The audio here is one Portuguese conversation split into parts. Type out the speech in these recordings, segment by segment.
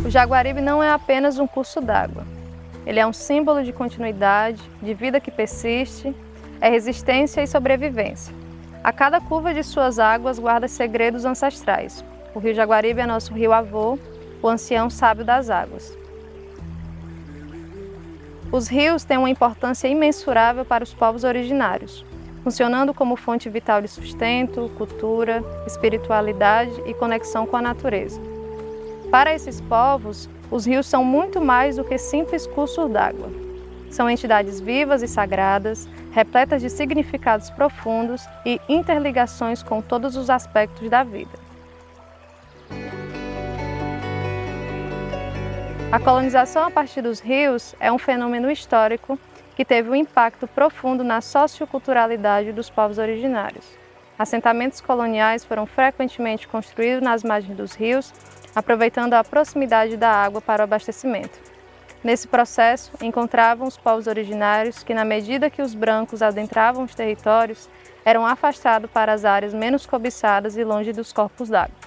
O Jaguaribe não é apenas um curso d'água. Ele é um símbolo de continuidade, de vida que persiste, é resistência e sobrevivência. A cada curva de suas águas guarda segredos ancestrais. O rio Jaguaribe é nosso rio avô, o ancião sábio das águas. Os rios têm uma importância imensurável para os povos originários, funcionando como fonte vital de sustento, cultura, espiritualidade e conexão com a natureza. Para esses povos, os rios são muito mais do que simples cursos d'água. São entidades vivas e sagradas, repletas de significados profundos e interligações com todos os aspectos da vida. A colonização a partir dos rios é um fenômeno histórico que teve um impacto profundo na socioculturalidade dos povos originários. Assentamentos coloniais foram frequentemente construídos nas margens dos rios, aproveitando a proximidade da água para o abastecimento. Nesse processo, encontravam os povos originários que, na medida que os brancos adentravam os territórios, eram afastados para as áreas menos cobiçadas e longe dos corpos d'água.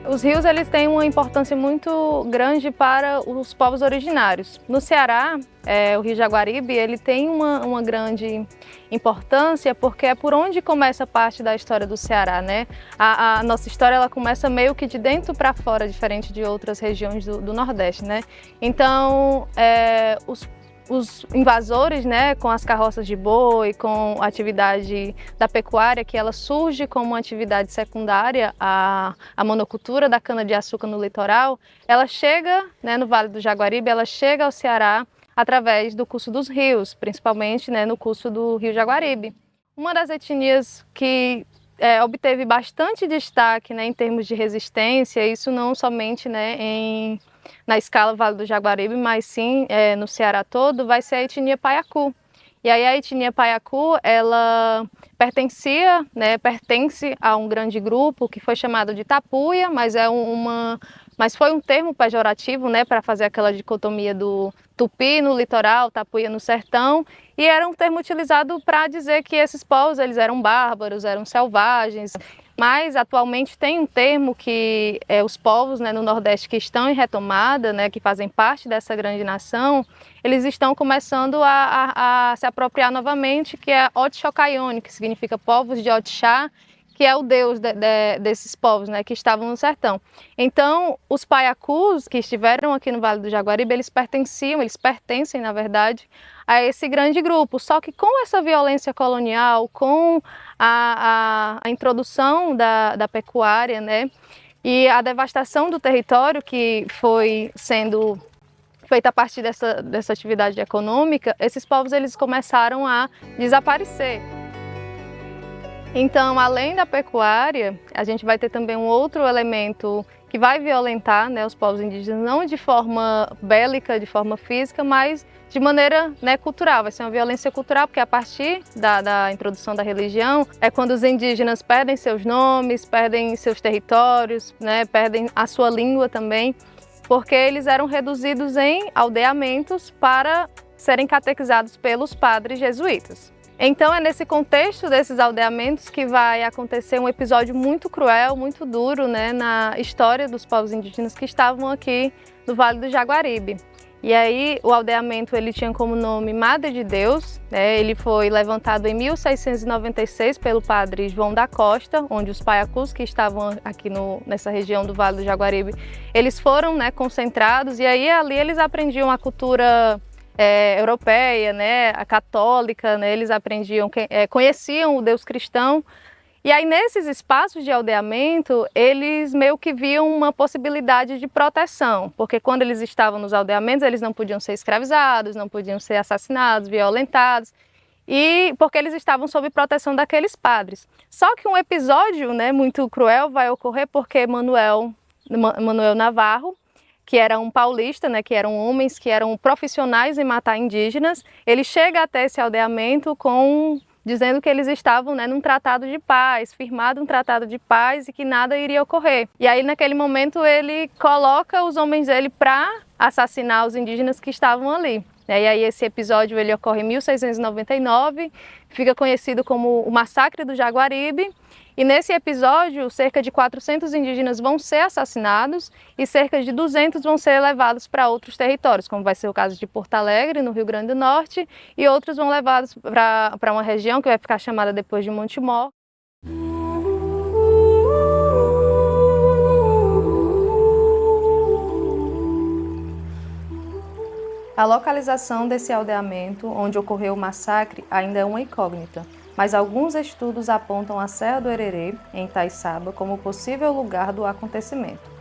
Os rios eles têm uma importância muito grande para os povos originários. No Ceará, o rio Jaguaribe ele tem uma grande importância porque é por onde começa parte da história do Ceará, né? A nossa história ela começa meio que de dentro para fora, diferente de outras regiões do Nordeste, né? Então, os invasores, né, com as carroças de boi, com a atividade da pecuária, que ela surge como uma atividade secundária à monocultura da cana-de-açúcar no litoral, ela chega, né, no Vale do Jaguaribe, ela chega ao Ceará através do curso dos rios, principalmente, né, no curso do rio Jaguaribe. Uma das etnias que obteve bastante destaque, né, em termos de resistência, isso não somente, né, na escala Vale do Jaguaribe, mas sim no Ceará todo, vai ser a etnia Paiacu. E aí a etnia Paiacu, ela pertence a um grande grupo que foi chamado de Tapuia, mas foi um termo pejorativo, né, para fazer aquela dicotomia do Tupi no litoral, Tapuia no sertão, e era um termo utilizado para dizer que esses povos eles eram bárbaros, eram selvagens. Mas atualmente tem um termo que os povos, né, no Nordeste que estão em retomada, né, que fazem parte dessa grande nação, eles estão começando a se apropriar novamente, que é Otixocaione, que significa povos de Otixá, que é o deus desses povos, né, que estavam no sertão. Então, os paiacus que estiveram aqui no Vale do Jaguaribe, eles pertencem, na verdade, a esse grande grupo. Só que com essa violência colonial, com a introdução da pecuária, né, e a devastação do território que foi sendo feita a partir dessa atividade econômica, esses povos eles começaram a desaparecer. Então, além da pecuária, a gente vai ter também um outro elemento que vai violentar, né, os povos indígenas, não de forma bélica, de forma física, mas de maneira, né, cultural. Vai ser uma violência cultural, porque a partir da introdução da religião é quando os indígenas perdem seus nomes, perdem seus territórios, né, perdem a sua língua também, porque eles eram reduzidos em aldeamentos para serem catequizados pelos padres jesuítas. Então é nesse contexto desses aldeamentos que vai acontecer um episódio muito cruel, muito duro, né, na história dos povos indígenas que estavam aqui no Vale do Jaguaribe. E aí o aldeamento ele tinha como nome Madre de Deus, né, ele foi levantado em 1696 pelo padre João da Costa, onde os paiacus que estavam aqui nessa região do Vale do Jaguaribe, eles foram, né, concentrados, e aí ali eles aprendiam a cultura europeia, né, a católica, né, eles conheciam o Deus cristão. E aí nesses espaços de aldeamento, eles meio que viam uma possibilidade de proteção, porque quando eles estavam nos aldeamentos, eles não podiam ser escravizados, não podiam ser assassinados, violentados, e porque eles estavam sob proteção daqueles padres. Só que um episódio, né, muito cruel vai ocorrer porque Manuel Navarro, que era um paulista, né, que eram homens que eram profissionais em matar indígenas, ele chega até esse aldeamento dizendo que eles estavam, né, num tratado de paz, firmado um tratado de paz e que nada iria ocorrer. E aí naquele momento ele coloca os homens dele para assassinar os indígenas que estavam ali. E aí esse episódio ele ocorre em 1699, fica conhecido como o Massacre do Jaguaribe. E nesse episódio, cerca de 400 indígenas vão ser assassinados e cerca de 200 vão ser levados para outros territórios, como vai ser o caso de Porto Alegre, no Rio Grande do Norte, e outros vão levados para uma região que vai ficar chamada depois de Montemor. A localização desse aldeamento, onde ocorreu o massacre, ainda é uma incógnita, mas alguns estudos apontam a Serra do Hererê, em Itaiçaba, como possível lugar do acontecimento.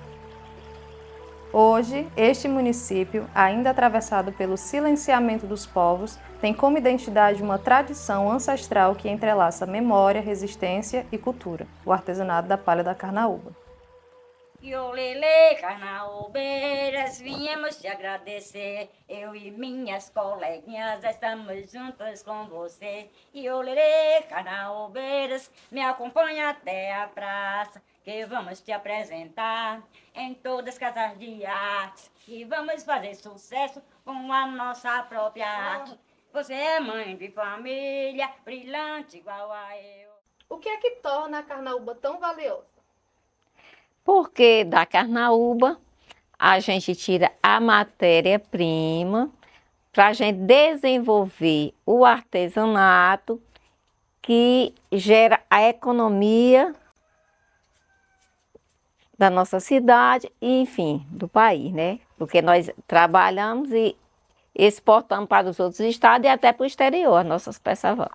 Hoje, este município, ainda atravessado pelo silenciamento dos povos, tem como identidade uma tradição ancestral que entrelaça memória, resistência e cultura, o artesanato da palha da carnaúba. Iolele, carnaubeiras, viemos te agradecer. Eu e minhas coleguinhas estamos juntos com você. Iolele, carnaubeiras, me acompanha até a praça, que vamos te apresentar em todas as casas de arte. E vamos fazer sucesso com a nossa própria arte. Você é mãe de família, brilhante igual a eu. O que é que torna a carnaúba tão valiosa? Porque da carnaúba a gente tira a matéria-prima para a gente desenvolver o artesanato que gera a economia da nossa cidade e, enfim, do país, né? Porque nós trabalhamos e exportamos para os outros estados e até para o exterior, as nossas peças vão.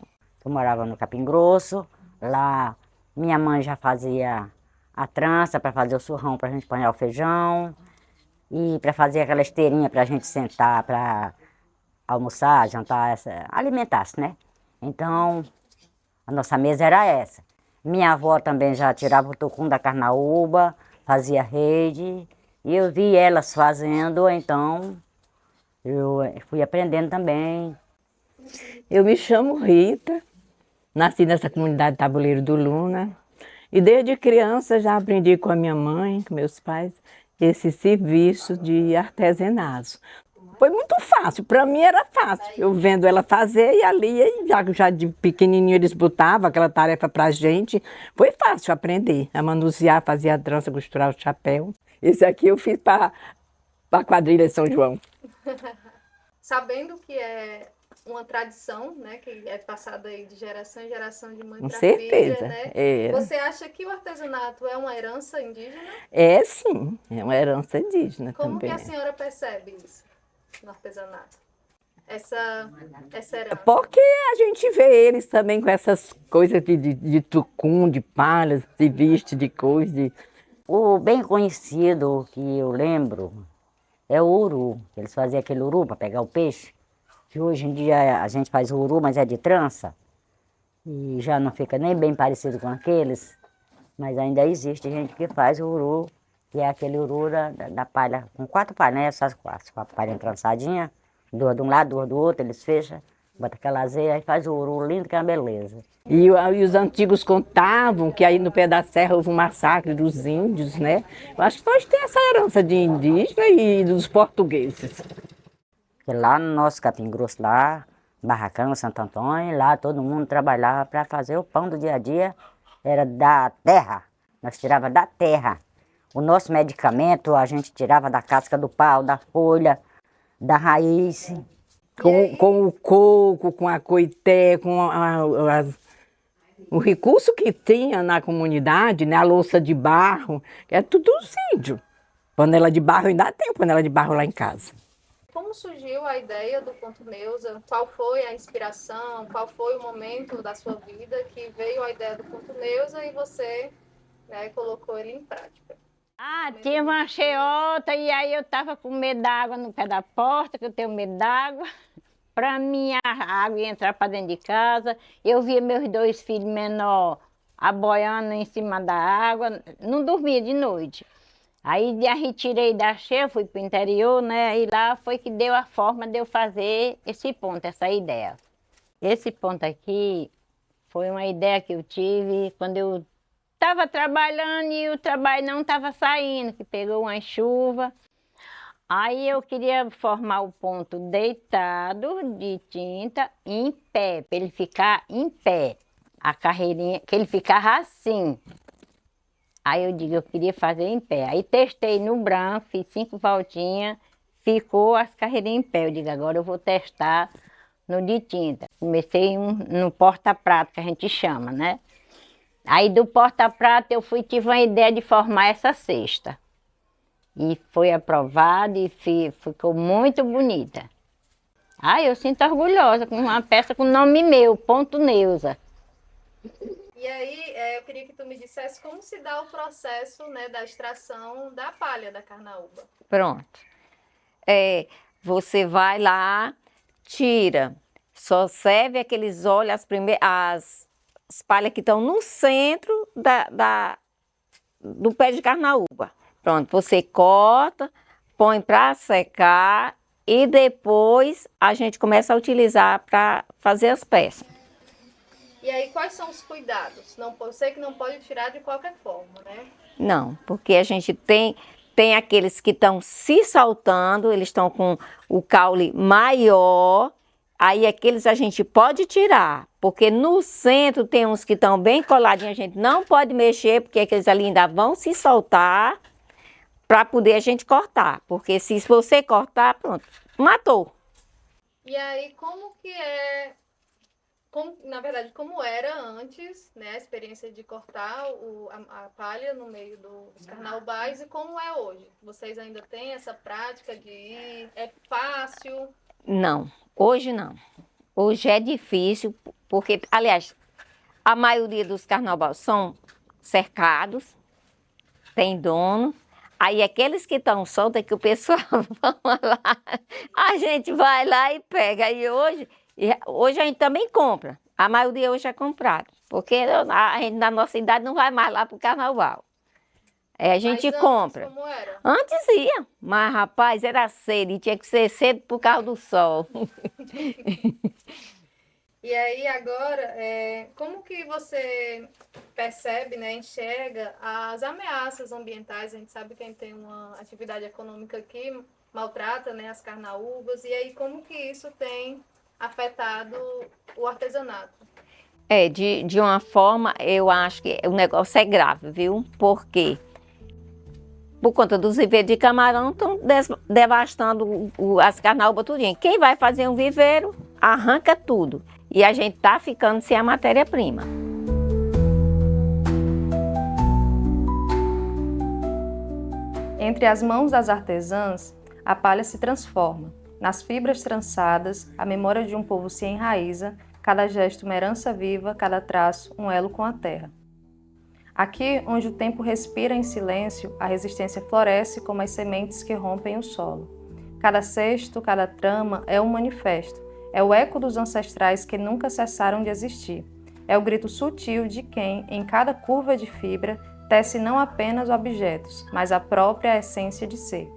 Eu morava no Capim Grosso, lá minha mãe já fazia a trança para fazer o surrão para a gente apanhar o feijão e para fazer aquela esteirinha para a gente sentar para almoçar, jantar, alimentar-se, né? Então, a nossa mesa era essa. Minha avó também já tirava o tucum da carnaúba, fazia rede, e eu vi elas fazendo, então eu fui aprendendo também. Eu me chamo Rita, nasci nessa comunidade Tabuleiro do Luna e desde criança já aprendi com a minha mãe, com meus pais, esse serviço de artesanato. Foi muito fácil, para mim era fácil, eu vendo ela fazer e ali, já de pequenininho eles botavam aquela tarefa para a gente, foi fácil aprender a manusear, fazer a trança, costurar o chapéu. Esse aqui eu fiz para a quadrilha de São João. Sabendo que é uma tradição, né, que é passada aí de geração em geração, de mãe Com para certeza, filha, né? é. Você acha que o artesanato é uma herança indígena? É sim, é uma herança indígena Como também. que a senhora percebe isso no artesanato? Essa herança? Porque a gente vê eles também com essas coisas de tucum, de palhas, de viste, de coisa. O bem conhecido que eu lembro é o uru. Eles faziam aquele uru para pegar o peixe, que hoje em dia a gente faz o uru, mas é de trança, e já não fica nem bem parecido com aqueles, mas ainda existe gente que faz o uru, que é aquele uru da palha, com 4 palhas, né? Essas 4, com a palha trançadinha, 2 de um lado, 2 do outro, eles fecham, botam aquela azeia e faz o uru lindo, que é uma beleza. E os antigos contavam que aí no pé da serra houve um massacre dos índios, né? Eu acho que nós temos essa herança de indígena e dos portugueses. Porque lá no nosso Capim Grosso, lá, Barracão, Santo Antônio, lá todo mundo trabalhava para fazer o pão do dia a dia, era da terra, nós tirava da terra. O nosso medicamento a gente tirava da casca do pau, da folha, da raiz. Com o coco, com a coité, com o recurso que tinha na comunidade, né? A louça de barro, é tudo dos índios. Panela de barro, ainda tem panela de barro lá em casa. Como surgiu a ideia do Ponto Neuza? Qual foi a inspiração? Qual foi o momento da sua vida que veio a ideia do Ponto Neuza e você, né, colocou ele em prática? Tinha uma cheiota e aí eu tava com medo d'água no pé da porta, que eu tenho medo d'água. Para mim a água ia entrar para dentro de casa. Eu via meus 2 filhos menores aboiando em cima da água, não dormia de noite. Aí já retirei da cheia, fui para o interior, né? E lá foi que deu a forma de eu fazer esse ponto, essa ideia. Esse ponto aqui foi uma ideia que eu tive quando eu estava trabalhando e o trabalho não estava saindo, que pegou uma chuva. Aí eu queria formar o ponto deitado de tinta em pé, para ele ficar em pé. A carreirinha, que ele ficava assim. Aí eu digo, eu queria fazer em pé. Aí testei no branco, fiz 5 voltinhas, ficou as carreirinhas em pé. Eu digo, agora eu vou testar no de tinta. Comecei no porta-prato, que a gente chama, né? Aí do porta-prato eu tive uma ideia de formar essa cesta. E foi aprovado e ficou muito bonita. Ah, eu sinto orgulhosa com uma peça com nome meu, Ponto Neuza. E aí, eu queria que tu me dissesse como se dá o processo, né, da extração da palha da carnaúba. Pronto. Você vai lá, tira. Só serve aqueles óleos, as palhas que estão no centro do pé de carnaúba. Pronto, você corta, põe para secar e depois a gente começa a utilizar para fazer as peças. E aí, quais são os cuidados? Eu sei que não pode tirar de qualquer forma, né? Não, porque a gente tem aqueles que estão se soltando, eles estão com o caule maior, aí aqueles a gente pode tirar, porque no centro tem uns que estão bem coladinhos, a gente não pode mexer, porque aqueles ali ainda vão se soltar para poder a gente cortar, porque se você cortar, pronto, matou. E aí, como que é... na verdade, como era antes, né, a experiência de cortar a palha no meio dos carnaubais e como é hoje? Vocês ainda têm essa prática de ir? É fácil? Não, hoje não. Hoje é difícil, porque, aliás, a maioria dos carnaubais são cercados, tem dono. Aí aqueles que estão soltos é que o pessoal vai lá, a gente vai lá e pega. E hoje a gente também compra. A maioria hoje é comprado, porque a gente na nossa idade não vai mais lá para o carnaval. A gente Mas antes, compra. como era? Antes ia, mas rapaz, era cedo e tinha que ser cedo por causa do sol. E aí agora, como que você percebe, né, enxerga as ameaças ambientais? A gente sabe que a gente tem uma atividade econômica que maltrata, né, as carnaúbas. E aí como que isso tem afetado o artesanato? De uma forma, eu acho que o negócio é grave, viu? Porque por conta dos viveiros de camarão estão devastando as carnaúbas tudinho. Quem vai fazer um viveiro, arranca tudo. E a gente está ficando sem a matéria-prima. Entre as mãos das artesãs, a palha se transforma. Nas fibras trançadas, a memória de um povo se enraiza, cada gesto uma herança viva, cada traço um elo com a terra. Aqui, onde o tempo respira em silêncio, a resistência floresce como as sementes que rompem o solo. Cada cesto, cada trama é um manifesto, é o eco dos ancestrais que nunca cessaram de existir. É o grito sutil de quem, em cada curva de fibra, tece não apenas objetos, mas a própria essência de ser.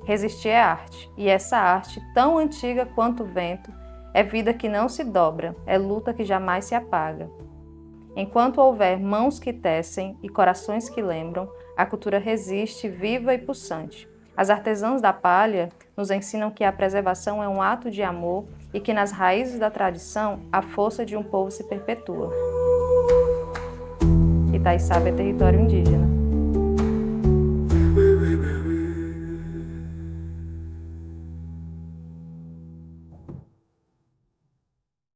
Resistir é arte, e essa arte, tão antiga quanto o vento, é vida que não se dobra, é luta que jamais se apaga. Enquanto houver mãos que tecem e corações que lembram, a cultura resiste, viva e pulsante. As artesãs da palha nos ensinam que a preservação é um ato de amor e que nas raízes da tradição a força de um povo se perpetua. Itaiçaba é território indígena.